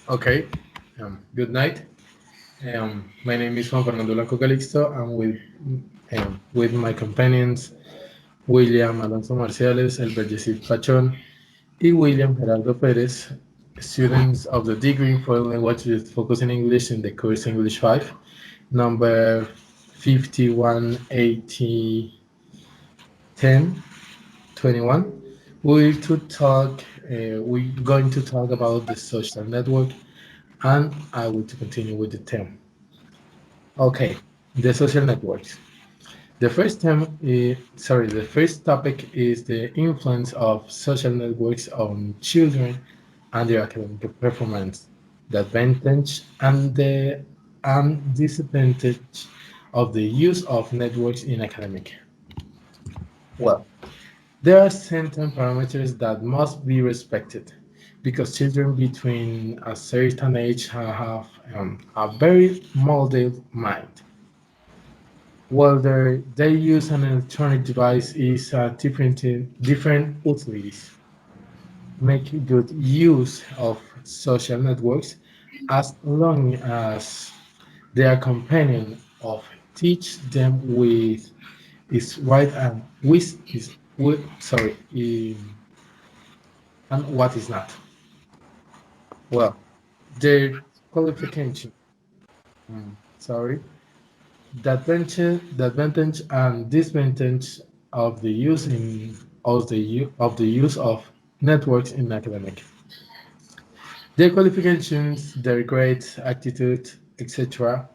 Okay, good night. My name is Juan Fernando Blanco Calixto. I'm with my companions William Alonso Marciales, Elber Yesid Pachon, and William Gerardo Perez, students of the degree in foreign language with focus in English in the course English 5, number 5180 10 21. We're going to talk about the social network, and I will to continue with the theme. Okay, the social networks. The first topic is the influence of social networks on children and their academic performance, the advantage and the disadvantage of the use of networks in academic. Well, there are certain parameters that must be respected because children between a certain age have a very molded mind. Whether they use an electronic device is different utilities. Make good use of social networks as long as their companion of teach them with is right and with is with, sorry and what is not. Well, their qualification. Sorry, the advantage and disadvantage of the use in of the use of networks in academic. Their qualifications, their grades, attitude, etc.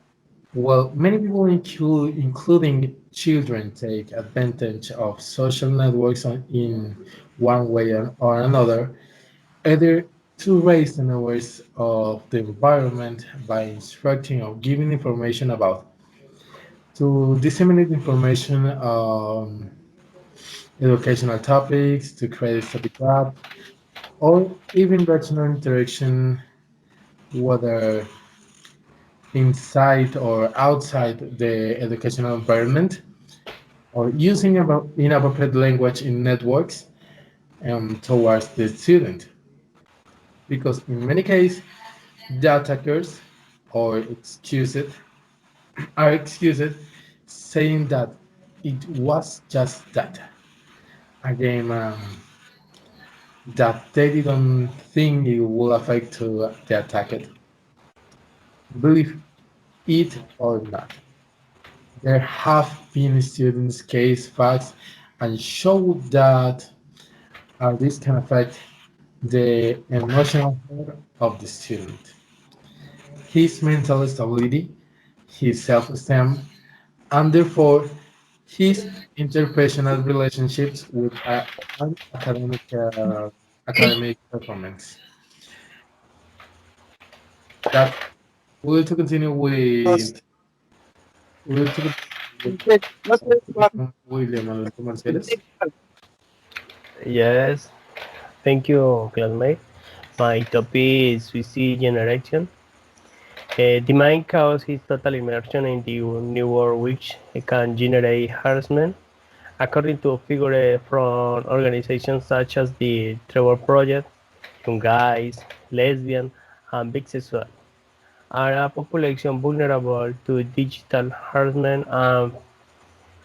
Well, many people, including children, take advantage of social networks in one way or another, either to raise the awareness of the environment by instructing or giving information about, to disseminate information on educational topics, to create a topic app, or even rational interaction, whether inside or outside the educational environment, or using inappropriate language in networks towards the student. Because in many cases, the attackers or excused are excused saying that it was just that a game that they didn't think it will affect to the attacked. Believe it or not, there have been students case facts and show that this can affect the emotional health of the student, his mental stability, his self-esteem, and therefore his interpersonal relationships with academic performance. That we'll to continue with we'll to continue with William Alonso Marcellus. Yes, thank you, classmate. My topic is suicide generation. The main cause is total immersion in the new world, which can generate harassment. According to figures from organizations such as the Trevor Project, young guys, lesbian, and bisexual are a population vulnerable to digital harassment and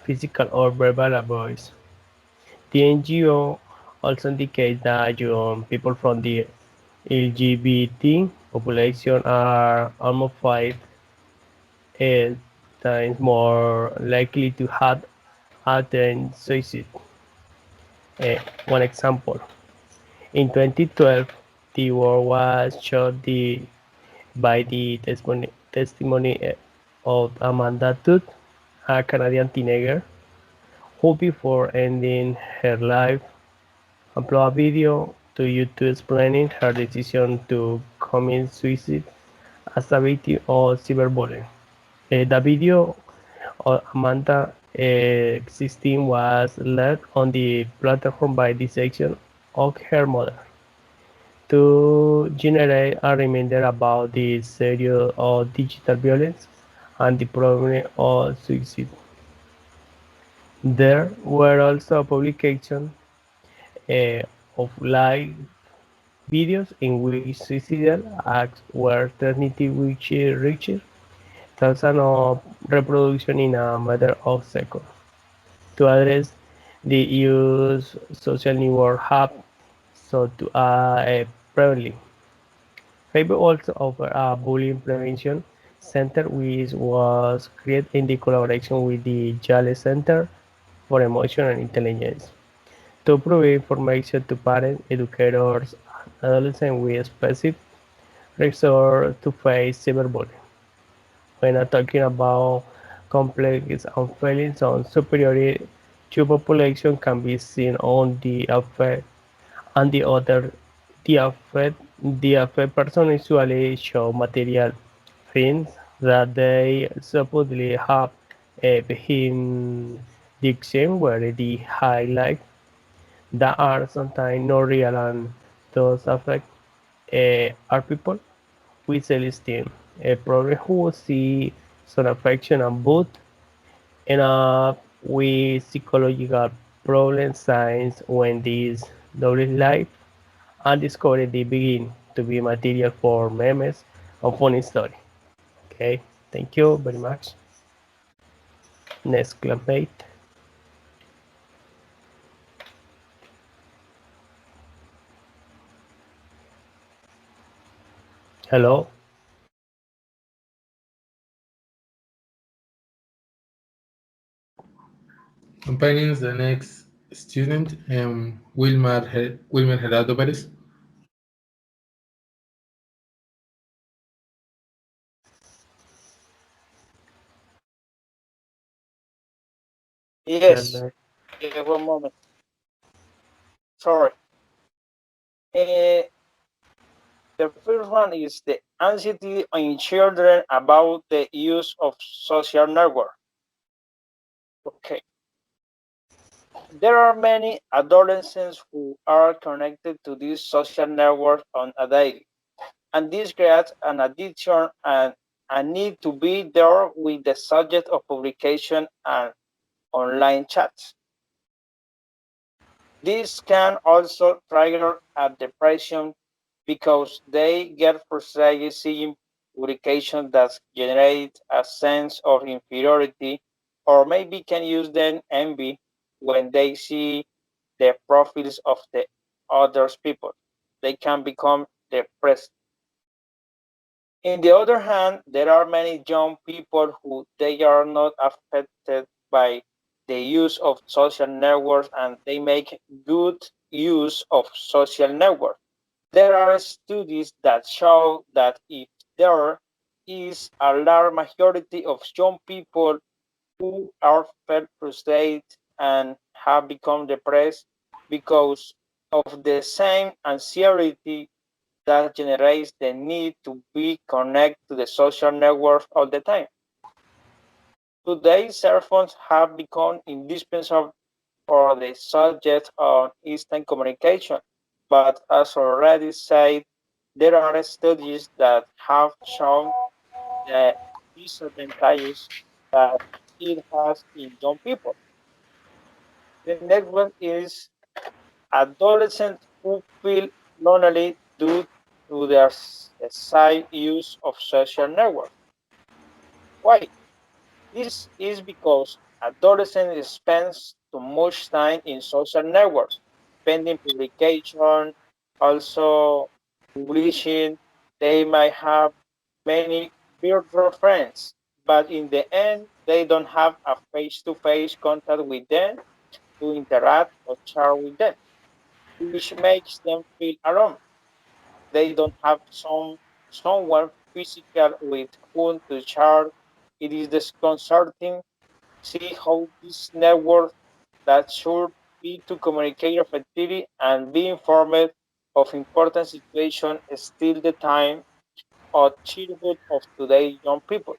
physical or verbal abuse. The NGO also indicates that young people from the LGBT population are almost 5 times more likely to have attempted suicide. One example: in 2012, the world was shocked by the testimony of Amanda Todd, a Canadian teenager who, before ending her life, uploaded a video to YouTube explaining her decision to commit suicide as a victim of cyberbullying. The video of Amanda existing was left on the platform by the section of her mother to generate a reminder about the serious of digital violence and the problem of suicide. There were also publications uh, of live videos in which suicidal acts were transmitted which reached thousands of reproductions in a matter of seconds. To address the use social network have so to a prevalent. Facebook also offered a bullying prevention center which was created in the collaboration with the Yale Center for Emotional Intelligence to provide information to parents, educators, and adolescents with specific resources to face cyberbullying. When talking about complex and feelings on superiority to population can be seen on the effect and the affect person usually show material things that they supposedly have behind the scene where the highlight that are sometimes not real and those affect are people with self-esteem, a problem who see some affection and both end up with psychological problem signs when these double life and discovery they begin to be material for memes and funny story. Okay, thank you very much. Next classmate. Hello. Companions, the next student, Wilmer Gerardo Perez. Yes, one moment. Sorry. Uh, the first one is the anxiety in children about the use of social network. Okay. There are many adolescents who are connected to these social networks on a daily, and this creates an addiction and a need to be there with the subject of publication and online chats. This can also trigger a depression because they get frustrated seeing publications that generate a sense of inferiority, or maybe can use them envy when they see the profiles of the others people. They can become depressed. In the other hand, there are many young people who they are not affected by the use of social networks and they make good use of social networks. There are studies that show that if there is a large majority of young people who are felt frustrated and have become depressed because of the same anxiety that generates the need to be connected to the social network all the time. Today, cell phones have become indispensable for the subject of instant communication. But as already said, there are studies that have shown the disadvantages that it has in young people. The next one is adolescents who feel lonely due to their side use of social networks. Why? This is because adolescents spend too much time in social networks, pending publication, also publishing. They might have many virtual friends, but in the end, they don't have a face-to-face contact with them to interact or chat with them, which makes them feel alone. They don't have someone physical with whom to chat. It is disconcerting see how this network that should be to communicate effectively and be informed of important situations is still the time of childhood of today's young people.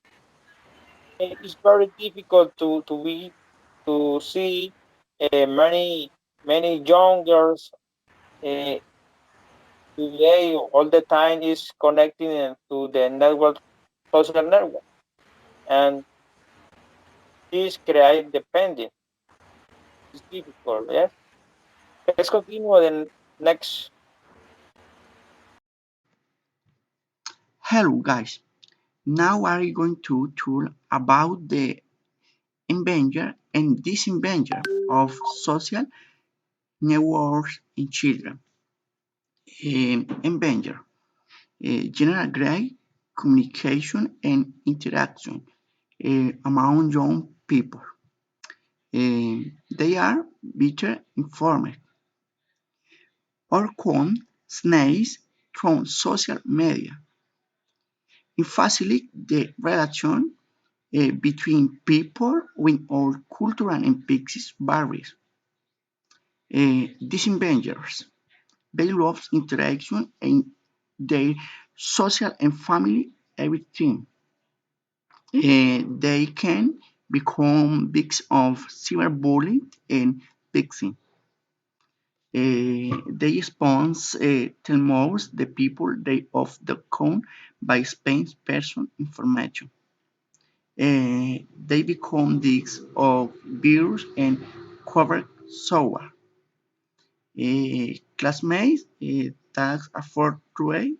It's very difficult to see many young girls uh, today all the time is connecting to the network social network and this create dependence. It's difficult, yes. Let's continue with the next. Hello guys, now I'm going to talk about the advantage and disadvantage of social networks in children. Advantage, generate communication and interaction among young people. They are better informed or con snails from social media. It facilitates the relation between people without cultural and physical barriers. Disadvantages. They love interaction and their social and family everything. They can become victims of cyberbullying and vexing. They expose most the people they of the count by spending person information. They become these of virus and cover software. Classmates tags afford trade